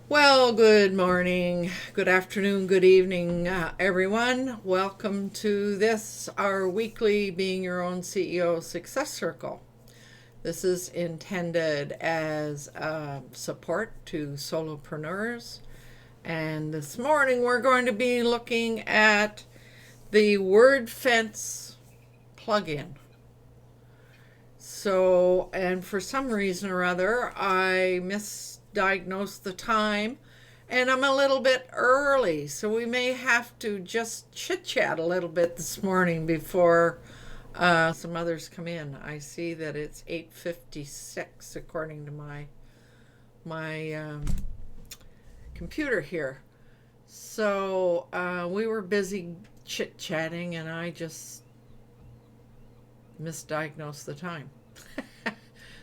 Well, good morning, good afternoon, good evening, everyone. Welcome to this, our weekly Being Your Own CEO Success Circle. This is intended as support to solopreneurs. And this morning we're going to be looking at the WordFence plugin. So, and for some reason or other, I misdiagnosed the time and I'm a little bit early. So we may have to just chit chat a little bit this morning before some others come in. I see that it's 8:56 according to my computer here. So we were busy chit chatting and I just misdiagnosed the time.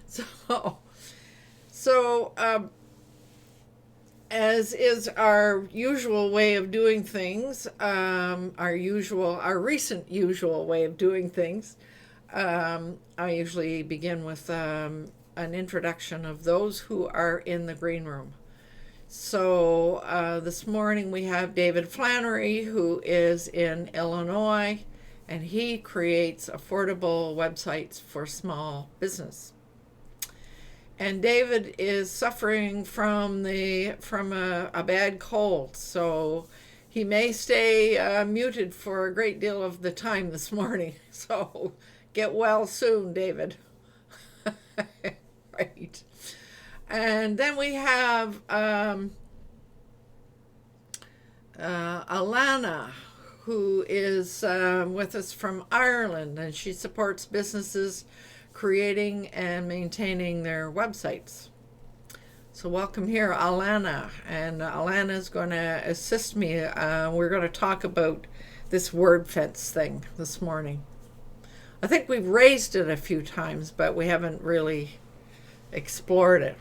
so, so as is our usual way of doing things, our recent usual way of doing things, I usually begin with an introduction of those who are in the green room. So this morning we have David Flannery, who is in Illinois, and he creates affordable websites for small business. And David is suffering from a bad cold, so he may stay muted for a great deal of the time this morning. So get well soon, David. Right. And then we have Alana, who is with us from Ireland, and she supports businesses creating and maintaining their websites. So welcome here, Alana. And Alana is going to assist me. We're going to talk about this WordFence thing this morning. I think we've raised it a few times, but we haven't really explored it.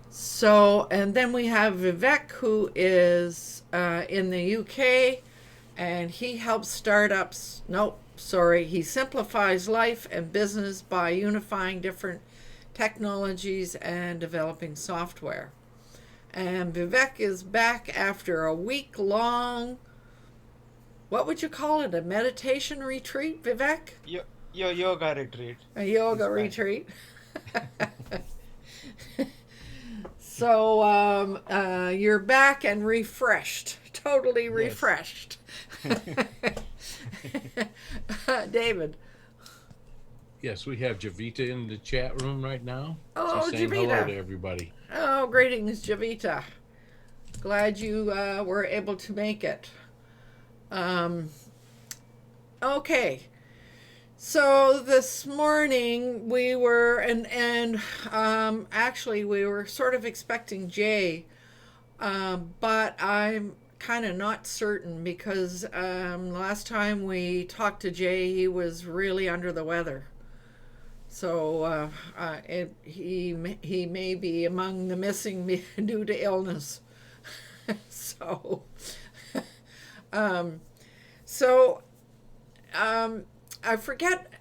So, and then we have Vivek, who is in the UK, and he helps startups. He simplifies life and business by unifying different technologies and developing software. And Vivek is back after a week-long, what would you call it, a meditation retreat, Vivek? Your yoga retreat. A yoga retreat. So you're back and refreshed, totally Yes. refreshed. David. Yes, we have Javita in the chat room right now. She's Oh, saying hello Javita. to everybody. Oh, greetings, Javita. Glad you were able to make it. Um, okay. So this morning we were, and actually we were sort of expecting Jay, but I'm kind of not certain because last time we talked to Jay, he was really under the weather. So he may be among the missing due to illness. so um, so I forget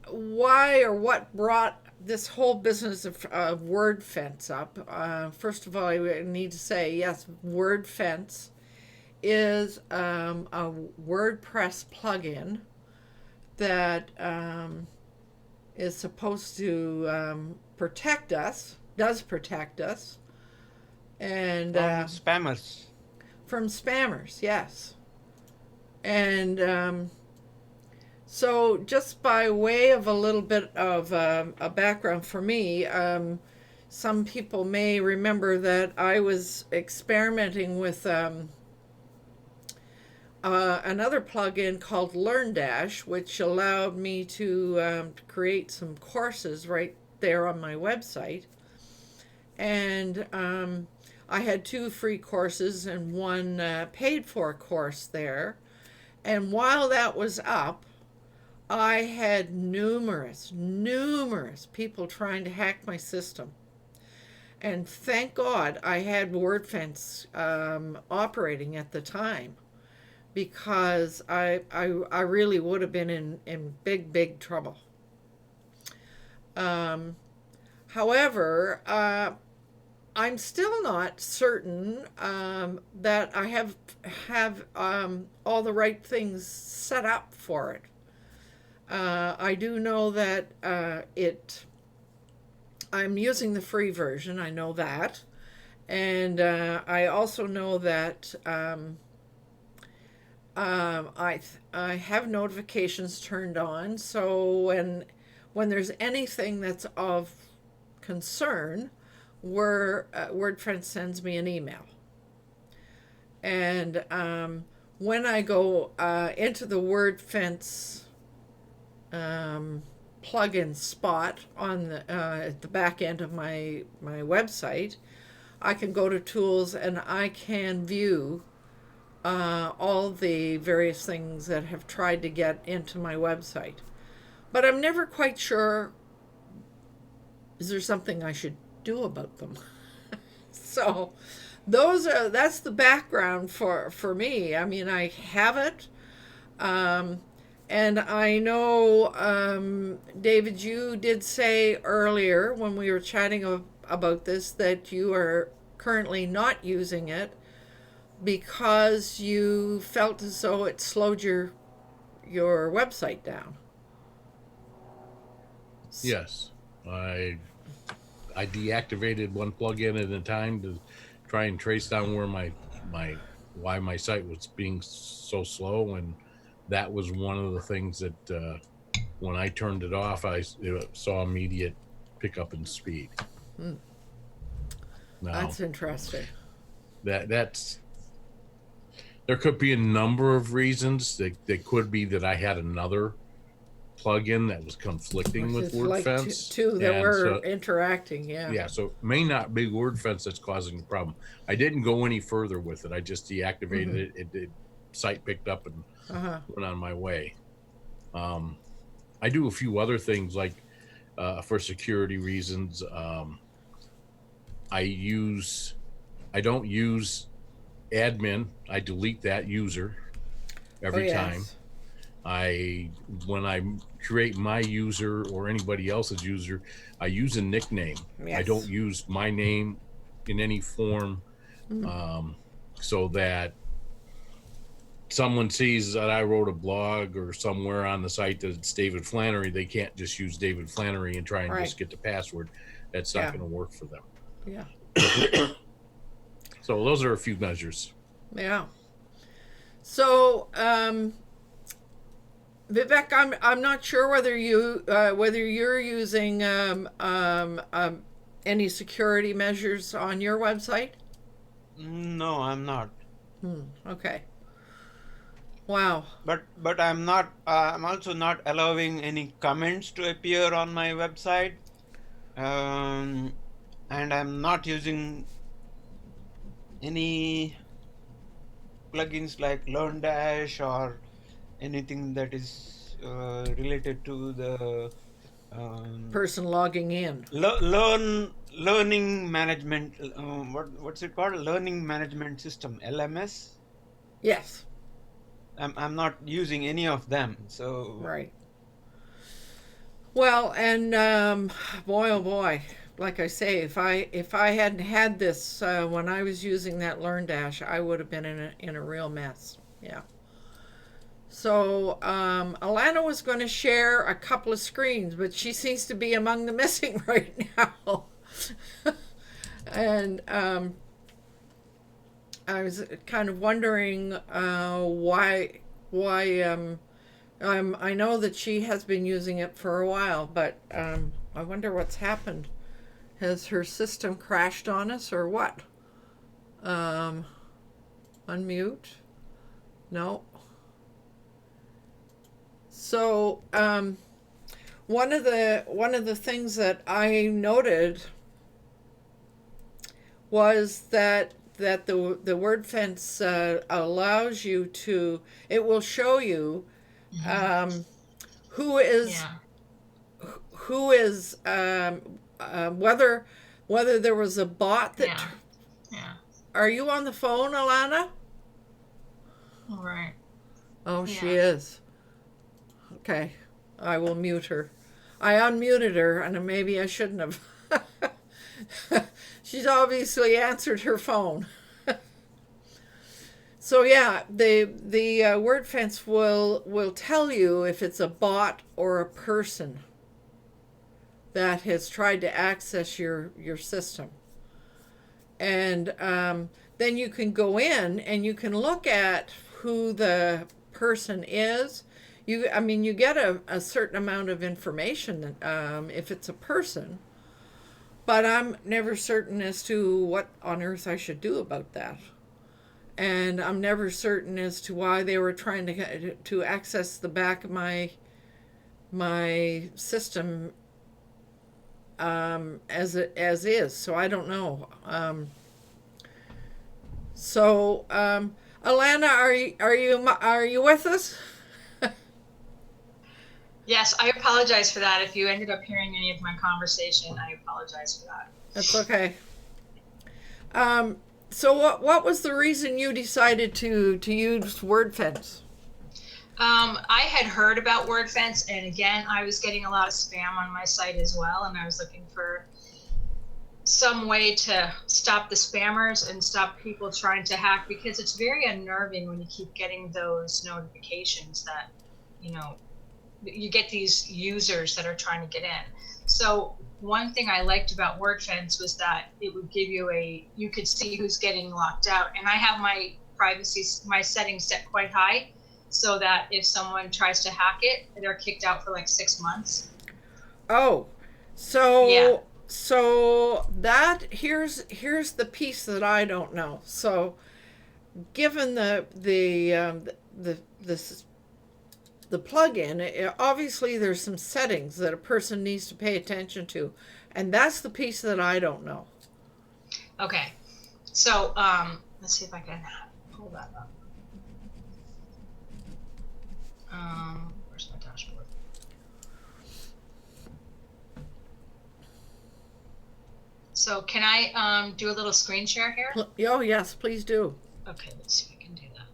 why or what brought this whole business of WordFence up. First of all, I need to say yes, WordFence is a WordPress plugin that is supposed to does protect us, and From spammers. from spammers, yes. And so, just by way of a little bit of a background for me, some people may remember that I was experimenting with another plugin called LearnDash, which allowed me to create some courses right there on my website. And I had two free courses and one paid for course there. And while that was up, I had numerous people trying to hack my system. And thank God I had WordFence operating at the time, because I really would have been in big trouble. Um, However, I'm still not certain that I have all the right things set up for it. I do know that I'm using the free version. I know that, and I also know that I have notifications turned on. So when there's anything that's of concern, WordFence sends me an email, and when I go into the WordFence plugin spot on the at the back end of my website, I can go to tools and I can view all the various things that have tried to get into my website. But I'm never quite sure, is there something I should do about them? So that's the background for me. I mean, I have it. And I know, David, you did say earlier when we were chatting about this that you are currently not using it because you felt as though it slowed your website down. Yes, I deactivated one plugin at a time to try and trace down where why my site was being so slow, and that was one of the things that when I turned it off, I saw immediate pickup in speed. Now, That's interesting. That's there could be a number of reasons. That could be that I had another plugin that was conflicting with WordFence. Like two that were interacting, yeah. Yeah, so it may not be WordFence that's causing the problem. I didn't go any further with it. I just deactivated it. It site picked up and went on my way. I do a few other things like for security reasons. I don't use admin. I delete that user every time. When I create my user or anybody else's user, I use a nickname. I don't use my name in any form, so that someone sees that I wrote a blog or somewhere on the site that it's David Flannery. They can't just use David Flannery and try and just get the password. That's not going to work for them. Yeah. So those are a few measures. Yeah. So, Vivek, I'm not sure whether you're using any security measures on your website. No, I'm not. Okay. Wow. But I'm not. I'm also not allowing any comments to appear on my website, and I'm not using any plugins like LearnDash or anything that is related to the person logging in. Learning management. What's it called? Learning management system, LMS. Yes. I'm not using any of them. So right. Well, and boy, oh boy, like I say, if I hadn't had this when I was using that LearnDash, I would have been in a real mess. Yeah. So Alana was going to share a couple of screens, but she seems to be among the missing right now. And I was kind of wondering why. I know that she has been using it for a while, but I wonder what's happened. Has her system crashed on us or what? Unmute? No. So one of the things that I noted was that the WordFence allows you to, it will show you who is whether there was a bot that. Are you on the phone, Alana? All right. Oh, she is. Okay, I will mute her. I unmuted her, and maybe I shouldn't have. She's obviously answered her phone. So yeah, the WordFence will tell you if it's a bot or a person that has tried to access your system, and then you can go in and you can look at who the person is. You get a certain amount of information if it's a person, but I'm never certain as to what on earth I should do about that. And I'm never certain as to why they were trying to access the back of my system as is. So I don't know. Alana, are you with us? Yes, I apologize for that. If you ended up hearing any of my conversation, I apologize for that. That's okay. So what was the reason you decided to use WordFence? I had heard about WordFence, and again, I was getting a lot of spam on my site as well, and I was looking for some way to stop the spammers and stop people trying to hack, because it's very unnerving when you keep getting those notifications that, you get these users that are trying to get in. So one thing I liked about WordFence was that it would give you could see who's getting locked out. And I have my my settings set quite high so that if someone tries to hack it, they're kicked out for like 6 months. Oh, so yeah. So that here's the piece that I don't know. So given the plugin, obviously there's some settings that a person needs to pay attention to, and that's the piece that I don't know. Okay, so let's see if I can pull that up. Where's my dashboard? So can I do a little screen share here? Oh yes, please do. Okay, let's see if I can do that.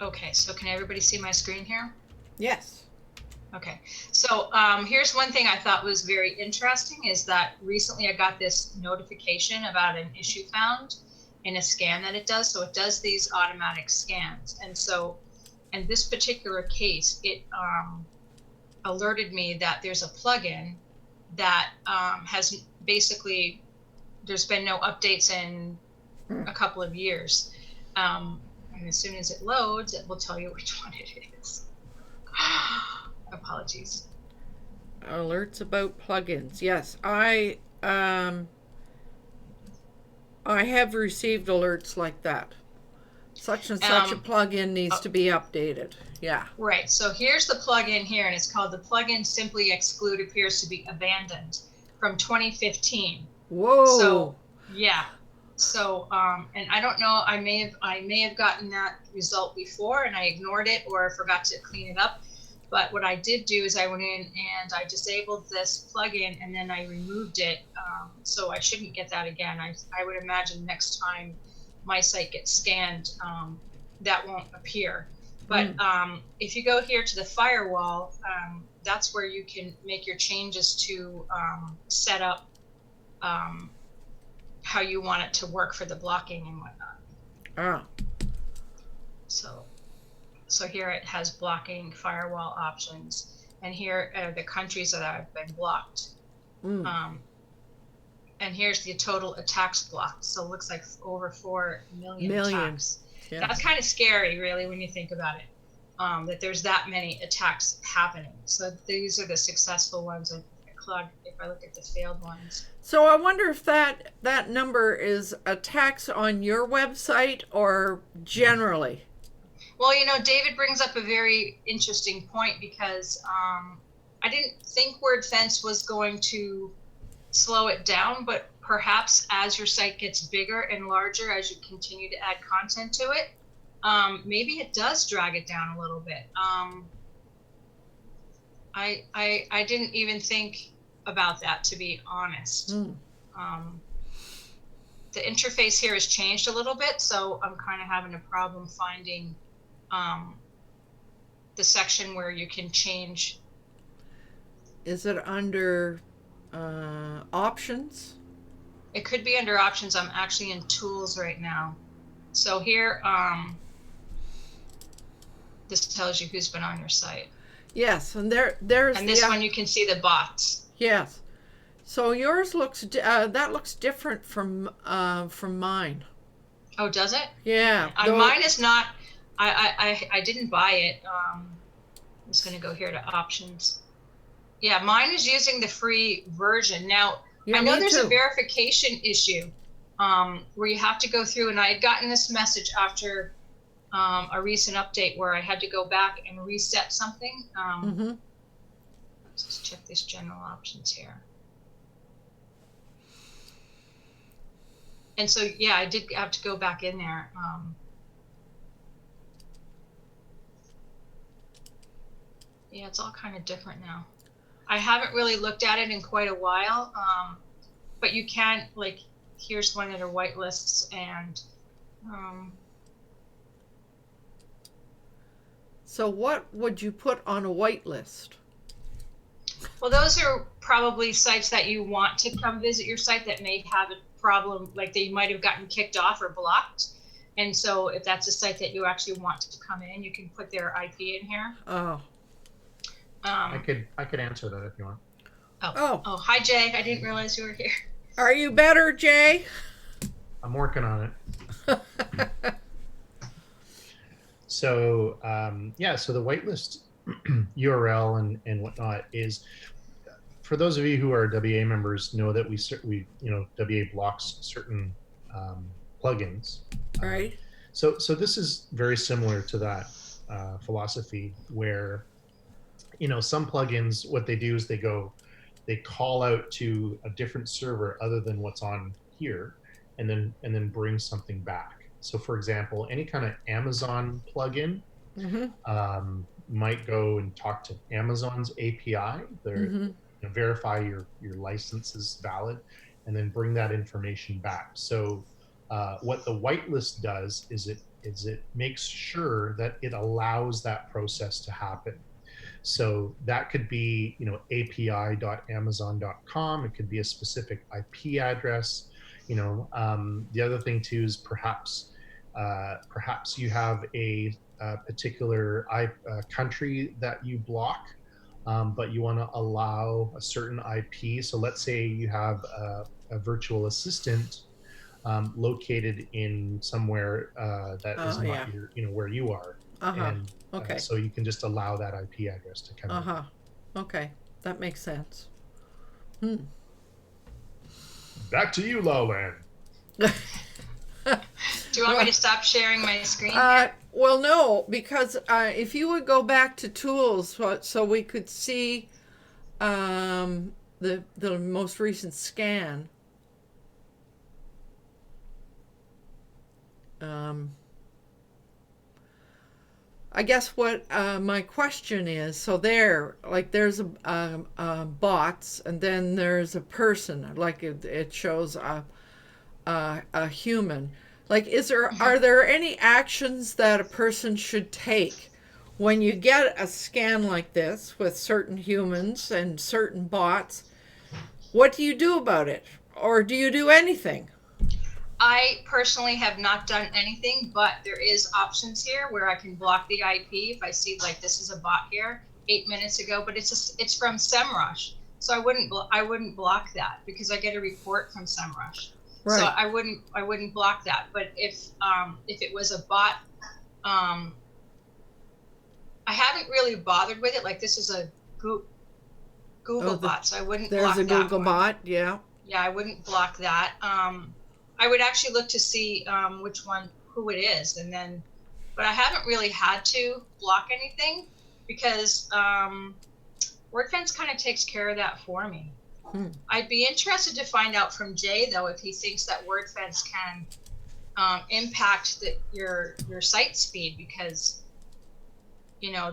Okay, so can everybody see my screen here? Yes. Okay, so here's one thing I thought was very interesting is that recently I got this notification about an issue found in a scan that it does. So it does these automatic scans. And so in this particular case, it alerted me that there's a plugin that has basically, there's been no updates in a couple of years. And as soon as it loads, it will tell you which one it is. Apologies. Alerts about plugins. Yes, I have received alerts like that. Such and such a plugin needs to be updated. Yeah. Right. So here's the plugin here, and it's called the plugin Simply Exclude Appears to Be Abandoned from 2015. Whoa. So yeah. So and I don't know, I may have gotten that result before and I ignored it or forgot to clean it up. But what I did do is I went in and I disabled this plugin and then I removed it. So I shouldn't get that again. I would imagine next time my site gets scanned, that won't appear. But if you go here to the firewall, that's where you can make your changes to set up how you want it to work for the blocking and whatnot. So here it has blocking firewall options, and here are the countries that have been blocked. And here's the total attacks blocked. So it looks like over 4 million attacks. Yeah. That's kind of scary, really, when you think about it, that there's that many attacks happening. So these are the successful ones. If I look at the failed ones. So I wonder if that number is attacks on your website or generally. Well, David brings up a very interesting point because I didn't think WordFence was going to slow it down, but perhaps as your site gets bigger and larger, as you continue to add content to it, maybe it does drag it down a little bit. I didn't even think about that, to be honest. the interface here has changed a little bit, so I'm kind of having a problem finding the section where you can change. Is it under options? It could be under options. I'm actually in tools right now. So here, this tells you who's been on your site. Yes, and there's and this one you can see the bots. Yes. So yours looks that looks different from mine. Oh, does it? Yeah. Mine is not. I didn't buy it. I'm just going to go here to options. Yeah, mine is using the free version. Now, yeah, I know there's a verification issue where you have to go through, and I had gotten this message after a recent update where I had to go back and reset something. Let's just check this general options here. And so, yeah, I did have to go back in there. Yeah, it's all kind of different now. I haven't really looked at it in quite a while, but you can, like, here's one that are whitelists, and so what would you put on a whitelist? Well, those are probably sites that you want to come visit your site that may have a problem, like they might have gotten kicked off or blocked. And so if that's a site that you actually want to come in, you can put their IP in here. Oh. I could answer that if you want. Oh, hi Jay. I didn't realize you were here. Are you better, Jay? I'm working on it. So yeah, so the whitelist URL and whatnot is, for those of you who are WA members, know that we WA blocks certain plugins. Right. So this is very similar to that philosophy where, some plugins, what they do is they call out to a different server other than what's on here, and then bring something back. So for example, any kind of Amazon plugin might go and talk to Amazon's API, verify your license is valid, and then bring that information back. So what the whitelist does is it makes sure that it allows that process to happen. So that could be, api.amazon.com. It could be a specific IP address. The other thing too is perhaps you have a particular country that you block, but you want to allow a certain IP. So let's say you have a virtual assistant located in somewhere that is not your, where you are. And okay. So you can just allow that IP address to come in. Okay, that makes sense. Back to you, Lowland. Do you want me to stop sharing my screen? Well, no, because if you would go back to tools, so we could see the most recent scan. I guess what my question is, so there's bots, and then there's a person, like it shows a human. Like, are there any actions that a person should take when you get a scan like this with certain humans and certain bots? What do you do about it? Or do you do anything? I personally have not done anything, but there is options here where I can block the IP if I see, like, this is a bot here 8 minutes ago, but it's from SEMrush, so I wouldn't block that because I get a report from SEMrush. Right. So I wouldn't block that. But if it was a bot, I haven't really bothered with it. Like, this is a Google bot, so I wouldn't block that. There's a Google bot, yeah. Yeah, I wouldn't block that. I would actually look to see who it is, and then, but I haven't really had to block anything because WordFence kind of takes care of that for me. I'd be interested to find out from Jay, though, if he thinks that WordFence can impact your site speed, because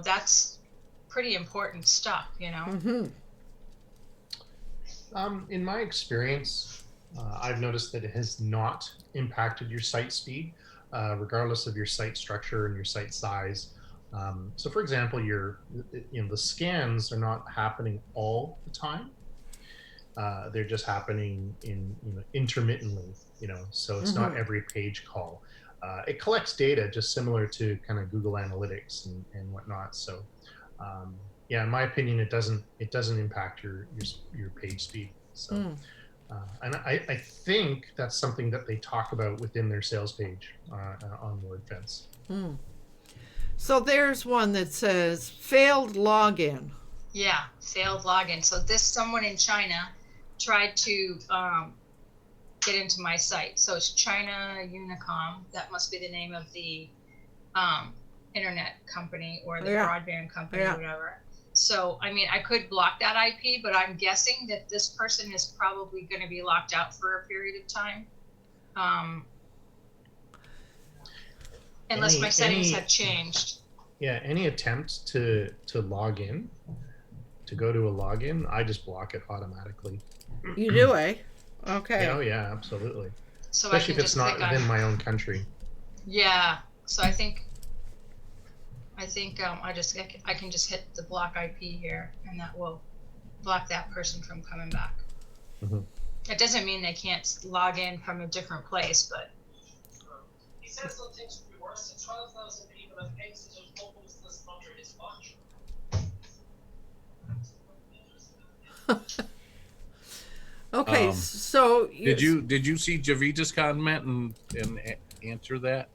that's pretty important stuff. In my experience, I've noticed that it has not impacted your site speed, regardless of your site structure and your site size. So, for example, the scans are not happening all the time. They're just happening intermittently. So it's not every page call. It collects data just similar to kind of Google Analytics and whatnot. So, yeah, in my opinion, it doesn't impact your page speed. So. And I think that's something that they talk about within their sales page on WordFence. So there's one that says failed login. Yeah, failed login. So someone in China tried to get into my site. So it's China Unicom. That must be the name of the internet company or the broadband company or whatever. So, I mean, I could block that IP, but I'm guessing that this person is probably going to be locked out for a period of time. Unless my settings have changed. Yeah, any attempt to log in, to go to a login, I just block it automatically. You do, eh? Okay. Yeah, oh yeah, absolutely. So especially if it's not within my own country. Yeah, so I think I can just hit the block IP here, and that will block that person from coming back. It doesn't mean they can't log in from a different place, but. He says that things will be worse. 12,000 people have exited homelessness under his watch. Okay, so did you see Javita's comment and answer that?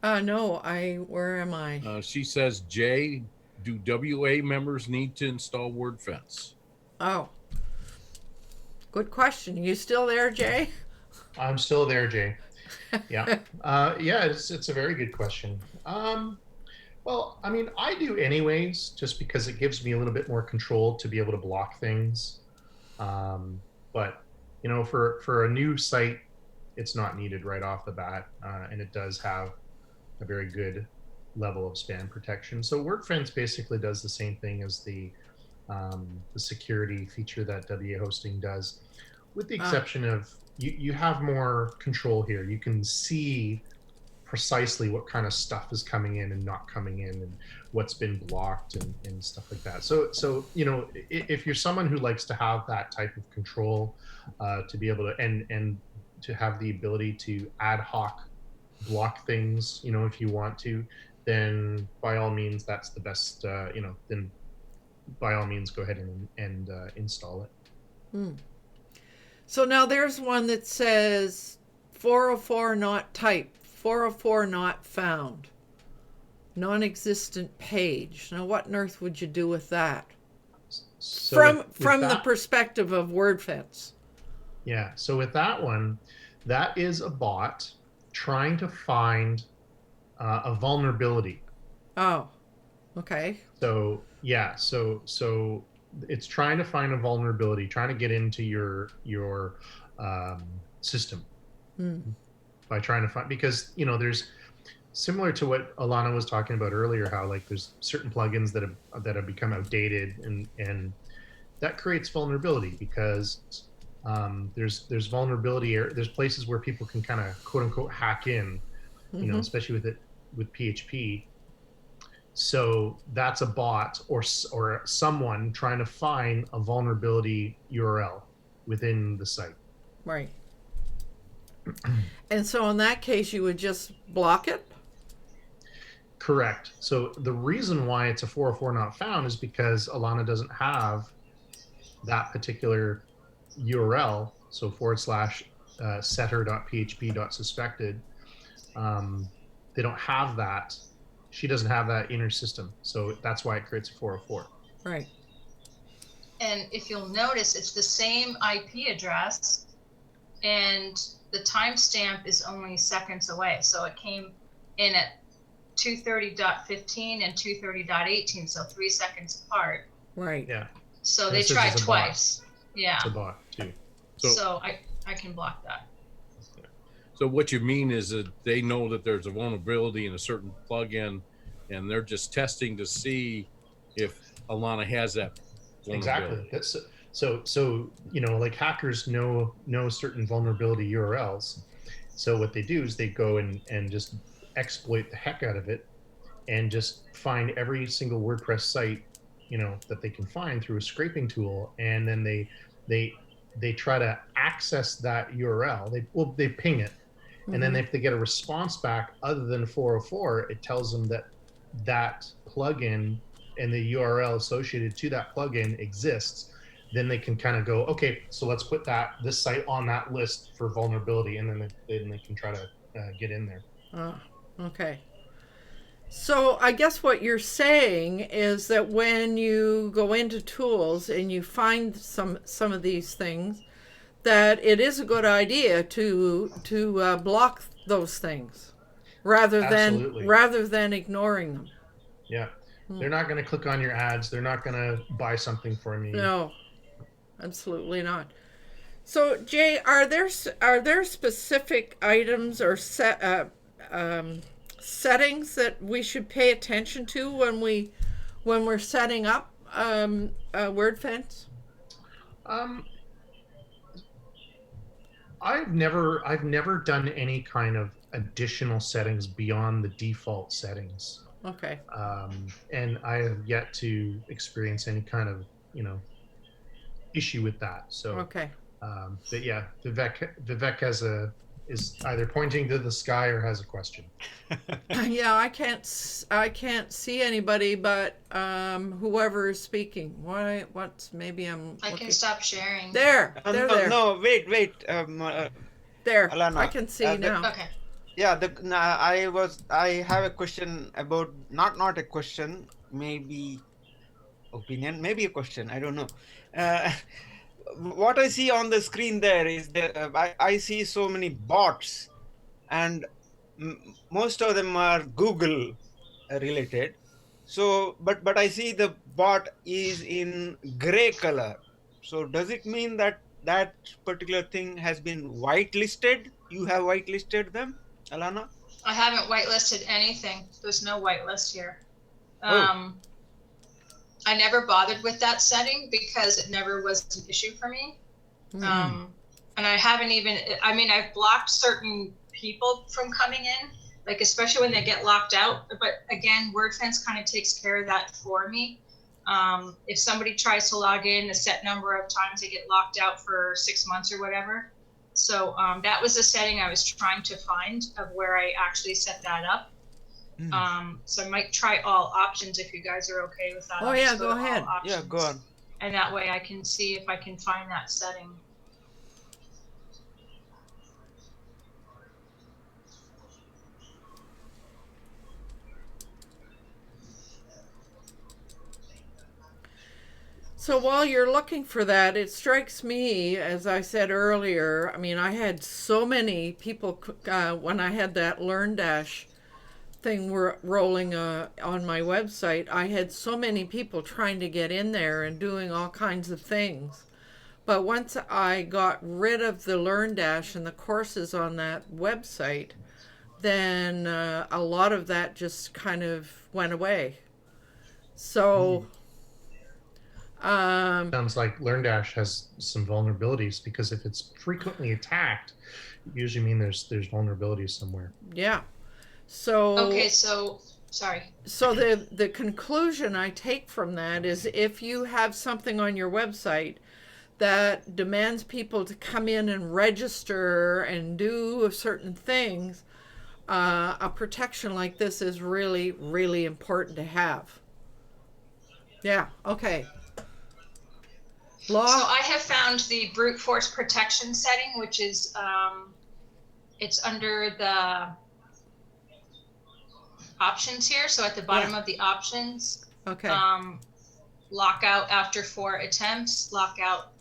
No, where am I? She says, Jay, do WA members need to install WordFence? Oh, good question. You still there, Jay? I'm still there, Jay. Yeah. Yeah, it's a very good question. Well, I mean, I do anyways, just because it gives me a little bit more control to be able to block things. But, for a new site, it's not needed right off the bat. And it does have a very good level of spam protection. So WordFence basically does the same thing as the security feature that WA hosting does, with the exception of you have more control here. You can see precisely what kind of stuff is coming in and not coming in, and what's been blocked and stuff like that. So if you're someone who likes to have that type of control, to be able to and to have the ability to ad hoc block things, if you want to, then by all means, that's the best. Then by all means, go ahead and install it. So now there's one that says 404 not typed, 404 not found, non-existent page. Now, what on earth would you do with that? So from the perspective of WordFence. Yeah. So with that one, that is a bot trying to find a vulnerability. Oh, okay. So yeah, so it's trying to find a vulnerability, trying to get into your system by trying to find, because there's, similar to what Alana was talking about earlier, how like there's certain plugins that have become outdated, and that creates vulnerability because there's vulnerability, there's places where people can kind of quote unquote hack in, especially with PHP. So that's a bot or someone trying to find a vulnerability URL within the site. Right. And so in that case, you would just block it? Correct. So the reason why it's a 404 not found is because Alana doesn't have that particular URL. So / setter.php.suspected. They don't have that. She doesn't have that inner system. So that's why it creates a 404. Right. And if you'll notice, it's the same IP address, and the timestamp is only seconds away. So it came in at 230.15 and 230.18, so 3 seconds apart. Right. Yeah. So they tried twice. Yeah. It's a bot too. So I can block that. So what you mean is that they know that there's a vulnerability in a certain plugin, and they're just testing to see if Alana has that vulnerability. Exactly. So like hackers know certain vulnerability URLs. So what they do is they go and just exploit the heck out of it, and just find every single WordPress site that they can find through a scraping tool, and then they try to access that URL. They ping it, and then if they get a response back other than 404, it tells them that that plugin and the URL associated to that plugin exists. Then they can kind of go, okay, so let's put this site on that list for vulnerability, and then they can try to get in there. Oh, okay. So I guess what you're saying is that when you go into tools and you find some of these things, that it is a good idea to block those things Absolutely. rather than ignoring them. Yeah. They're not going to click on your ads. They're not going to buy something from you. No, absolutely not. So Jay, are there specific items or settings that we should pay attention to when we're setting up WordFence? I've never done any kind of additional settings beyond the default settings. Okay. And I have yet to experience any kind of issue with that. So Okay. but yeah, Vivek is either pointing to the sky or has a question. Yeah, I can't see anybody but whoever is speaking. What's maybe I'm I looking. can stop sharing. There. No, wait. There. Alana, I can see now. Okay. Yeah, I have a question about not a question, maybe opinion, maybe a question. I don't know. What I see on the screen there is that I see so many bots, and most of them are Google related. So, but I see the bot is in gray color. So does it mean that that particular thing has been whitelisted? You have whitelisted them, Alana? I haven't whitelisted anything. There's no whitelist here. Oh. I never bothered with that setting because it never was an issue for me. And I haven't even, I've blocked certain people from coming in, like especially when they get locked out. But again, WordFence kind of takes care of that for me. If somebody tries to log in a set number of times, they get locked out for 6 months or whatever. So that was a setting I was trying to find of where I actually set that up. So I might try all options if you guys are okay with that. Oh yeah, go ahead. Yeah, go on. And that way I can see if I can find that setting. So while you're looking for that, it strikes me, as I said earlier, I had so many people when I had that LearnDash thing rolling on my website. I had so many people trying to get in there and doing all kinds of things. But once I got rid of the LearnDash and the courses on that website, then a lot of that just kind of went away. So sounds like LearnDash has some vulnerabilities, because if it's frequently attacked, it usually means there's vulnerabilities somewhere. Yeah. So okay, so sorry. So the conclusion I take from that is, if you have something on your website that demands people to come in and register and do certain things, a protection like this is really, really important to have. Yeah, okay. So I have found the brute force protection setting, which is it's under the options here. So at the bottom of the options, okay. Lockout after 4 attempts, lockout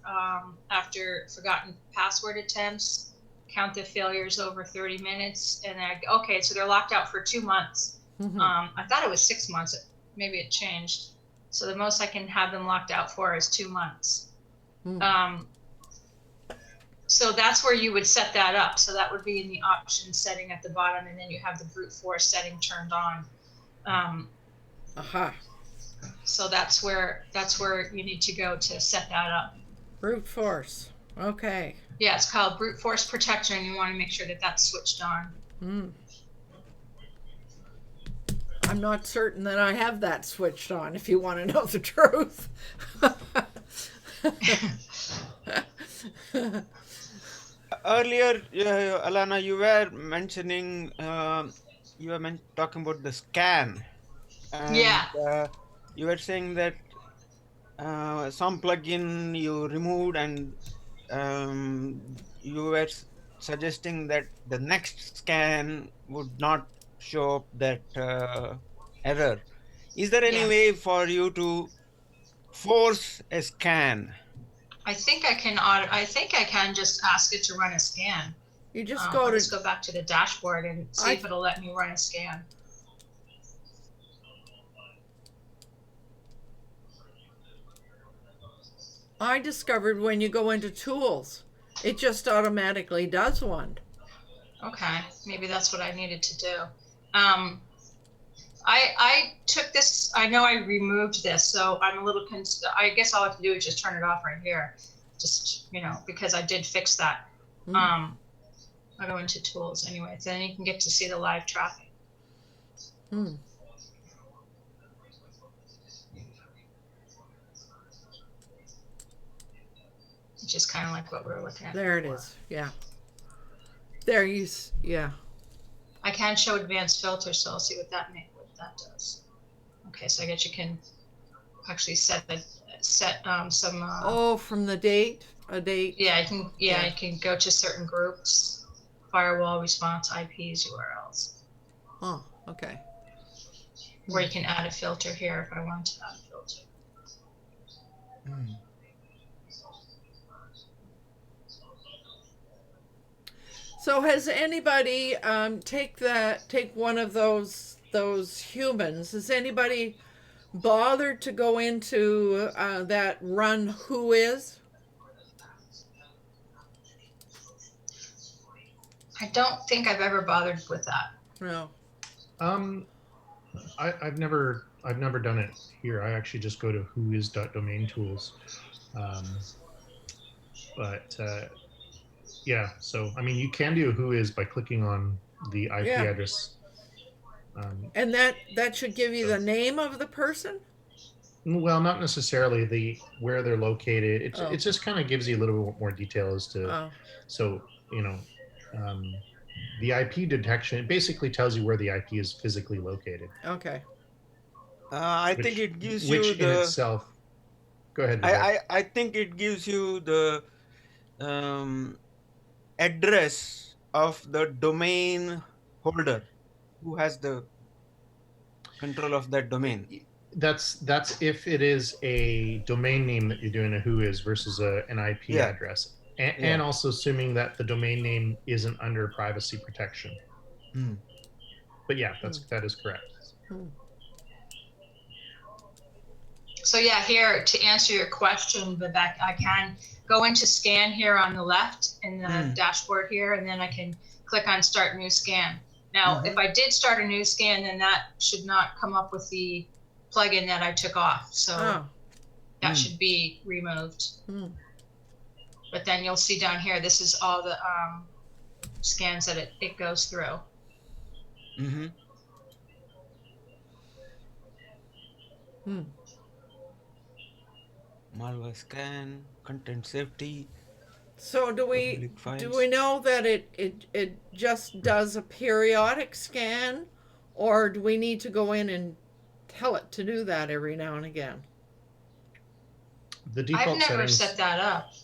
after forgotten password attempts, count the failures over 30 minutes, and okay, so they're locked out for 2 months. I thought it was 6 months. Maybe it changed. So the most I can have them locked out for is 2 months. So that's where you would set that up. So that would be in the options setting at the bottom, and then you have the brute force setting turned on. Aha. So that's where you need to go to set that up. Brute force. Okay. Yeah, it's called brute force protection, and you want to make sure that that's switched on. I'm not certain that I have that switched on, if you want to know the truth. Earlier, Alana, you were mentioning, talking about the scan, and Yeah. you were saying that some plugin you removed, and you were suggesting that the next scan would not show up that error. Is there any Yeah. way for you to force a scan? I think I can just ask it to run a scan. You just I'll just go back to the dashboard and see if it'll let me run a scan. I discovered when you go into tools, it just automatically does one. Okay, maybe that's what I needed to do. I took this, I know I removed this, so I'm a little, I guess all I have to do is just turn it off right here. Just, because I did fix that. I go into tools anyway, then you can get to see the live traffic. Which is kind of like what we were looking at. There before. it is. Yeah. There yeah. I can show advanced filters, so I'll see what that does. Okay, so I guess you can actually set some. From the date, a date. Yeah, I can go to certain groups, firewall, response, IPs, URLs. Oh, okay. Or you can add a filter here if I want to add a filter. So has anybody take one of those humans? Has anybody bothered to go into that run who is? I don't think I've ever bothered with that. No. I've never done it here. I actually just go to whois.domain tools. Yeah, so I mean, you can do whois by clicking on the IP address. And that should give you the name of the person? Well, not necessarily where they're located. It just kind of gives you a little bit more detail as to. So the IP detection, it basically tells you where the IP is physically located. Okay. I think it gives you which in itself. Go ahead. I think it gives you the address of the domain holder who has the control of that domain. That's if it is a domain name that you're doing a whois versus an IP address, and also assuming that the domain name isn't under privacy protection. But yeah, that is correct. So yeah, here to answer your question, Vivek, I can go into scan here on the left in the dashboard here, and then I can click on start new scan. Now, if I did start a new scan, then that should not come up with the plugin that I took off. So that should be removed. But then you'll see down here, this is all the scans that it goes through. Malware scan, content safety. So do we know that it just does a periodic scan, or do we need to go in and tell it to do that every now and again? The default I've never settings, set that up.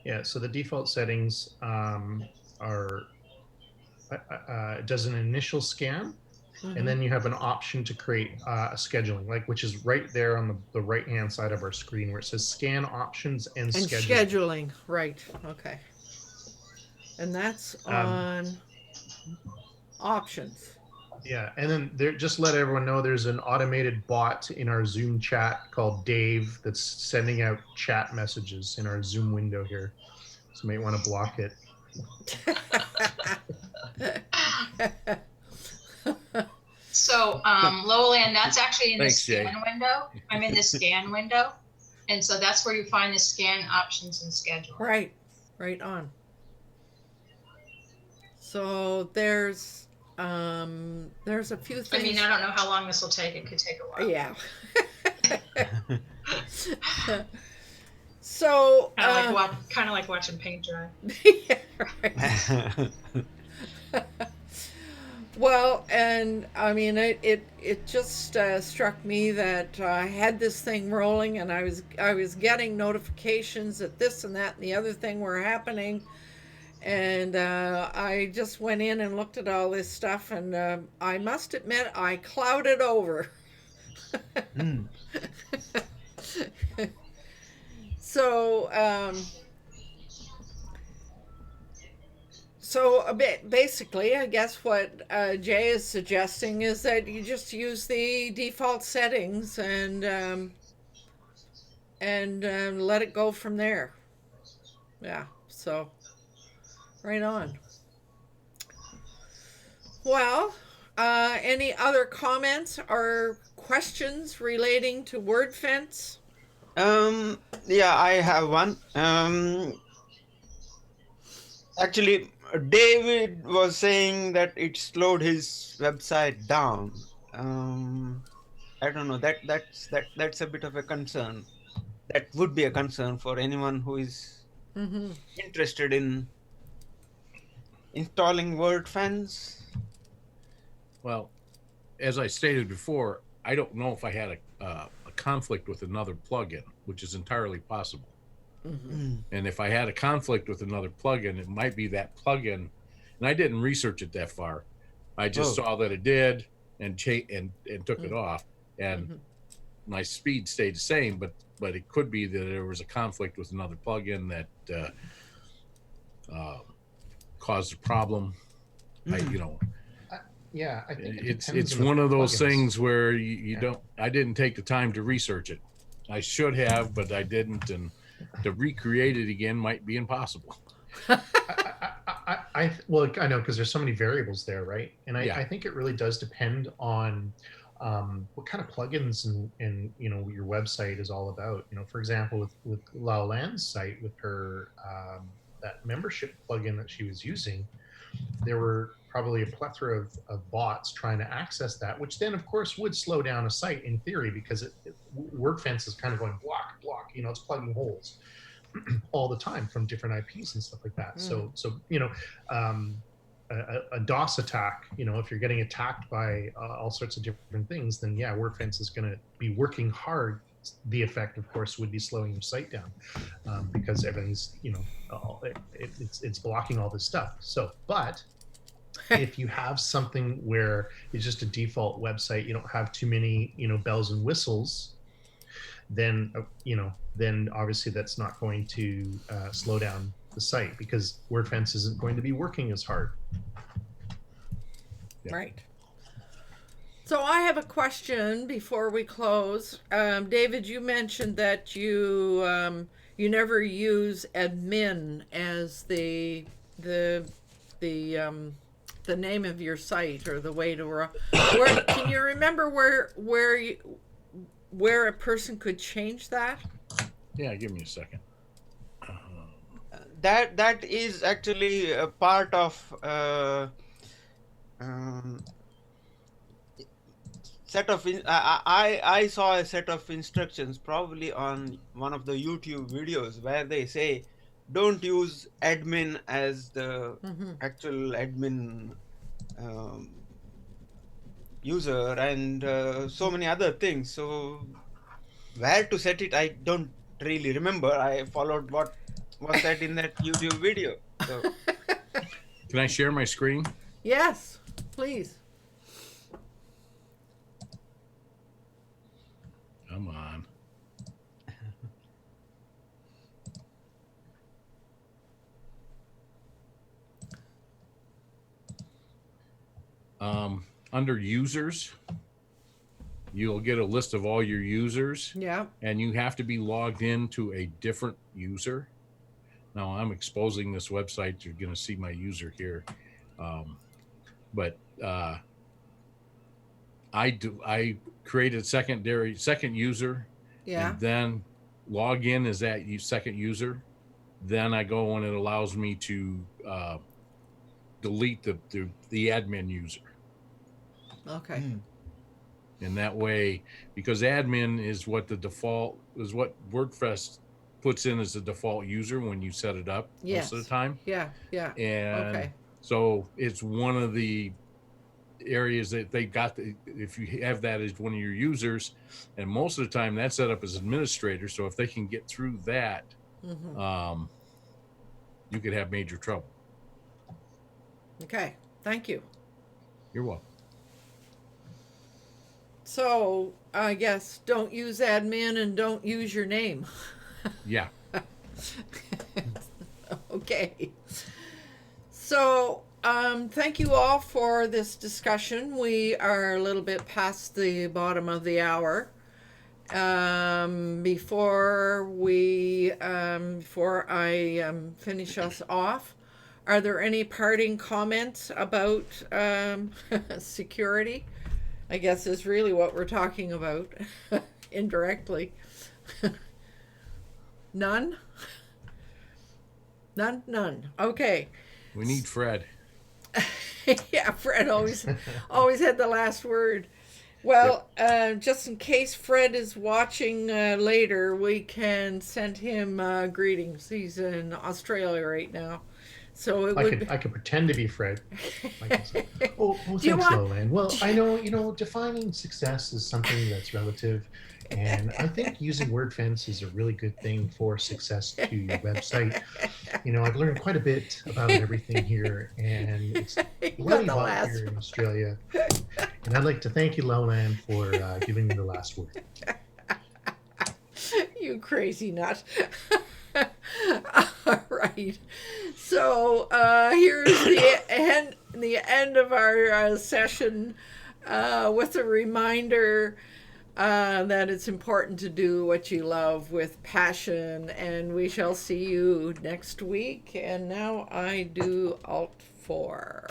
Yeah, so the default settings are it does an initial scan, and then you have an option to create a scheduling, which is right there on the right hand side of our screen where it says scan options and scheduling. Right. Okay. And that's on options. Yeah, and then just let everyone know there's an automated bot in our Zoom chat called Dave that's sending out chat messages in our Zoom window here. So you might want to block it. So Lowland, that's actually in the scan window. I'm in the scan window. And so that's where you find the scan options and schedule. Right on. So there's a few things. I mean, I don't know how long this will take. It could take a while. Yeah. So Kind of like watching paint dry. yeah, right. Well, and I mean, it just struck me that I had this thing rolling, and I was getting notifications that this and that and the other thing were happening, and I just went in and looked at all this stuff, and I must admit I clouded over. Mm. So basically, I guess what Jay is suggesting is that you just use the default settings and let it go from there. Yeah, so right on. Well, any other comments or questions relating to WordFence? Yeah, I have one. Actually, David was saying that it slowed his website down. I don't know. That's a bit of a concern. That would be a concern for anyone who is interested in installing WordFence. Well, as I stated before, I don't know if I had a conflict with another plugin, which is entirely possible. And if I had a conflict with another plugin, it might be that plugin. And I didn't research it that far. I just saw that it did and took it off, and my speed stayed the same. But it could be that there was a conflict with another plugin that caused a problem. Yeah, I think it's one of those things where you don't. I didn't take the time to research it. I should have, but I didn't, and to recreate it again might be impossible. I know, because there's so many variables there, right? And I think it really does depend on what kind of plugins and your website is all about. For example, with Lao Lan's site, with her that membership plugin that she was using, there were probably a plethora of bots trying to access that, which then of course would slow down a site in theory, because WordFence is kind of going block, it's plugging holes all the time from different IPs and stuff like that. So a DOS attack, if you're getting attacked by all sorts of different things, then WordFence is going to be working hard. The effect, of course, would be slowing your site down, because everything's, it's blocking all this stuff. So, but if you have something where it's just a default website, you don't have too many, bells and whistles, then, then obviously that's not going to slow down the site, because WordFence isn't going to be working as hard. Yeah. Right. So I have a question before we close. David, you mentioned that you never use admin as the name of your site, or the way to can you remember where a person could change that? Yeah, give me a second. That is actually a part of set of I saw a set of instructions probably on one of the YouTube videos where they say don't use admin as the actual admin user, and so many other things. So where to set it, I don't really remember. I followed what was said in that YouTube video. So Can I share my screen? Yes, please. Come on. Under users, you'll get a list of all your users. Yeah. And you have to be logged into a different user. Now I'm exposing this website. You're going to see my user here. But I created second user. Yeah. And then log in as that second user, then I go and it allows me to delete the admin user. Okay. And that way, because admin is what WordPress puts in as the default user when you set it up most of the time. Yeah. And Okay. so it's one of the areas that they got if you have that as one of your users, and most of the time that's set up as administrator. So if they can get through that, you could have major trouble. Okay. Thank you. You're welcome. So I guess don't use admin and don't use your name. Yeah. Okay. So thank you all for this discussion. We are a little bit past the bottom of the hour. Before I finish us off, are there any parting comments about security? I guess is really what we're talking about indirectly. None? None. Okay. We need Fred. Yeah, Fred always had the last word. Well, just in case Fred is watching later, we can send him greetings. He's in Australia right now. So I could pretend to be Fred. Oh, thanks, Lowland. Well, I know, defining success is something that's relative, and I think using WordFence is a really good thing for success to your website. I've learned quite a bit about everything here, and it's bloody hot here in Australia. And I'd like to thank you, Lowland, for giving me the last word. You crazy nut. All right. So here's the end of our session with a reminder that it's important to do what you love with passion, and we shall see you next week. And now I do Alt 4.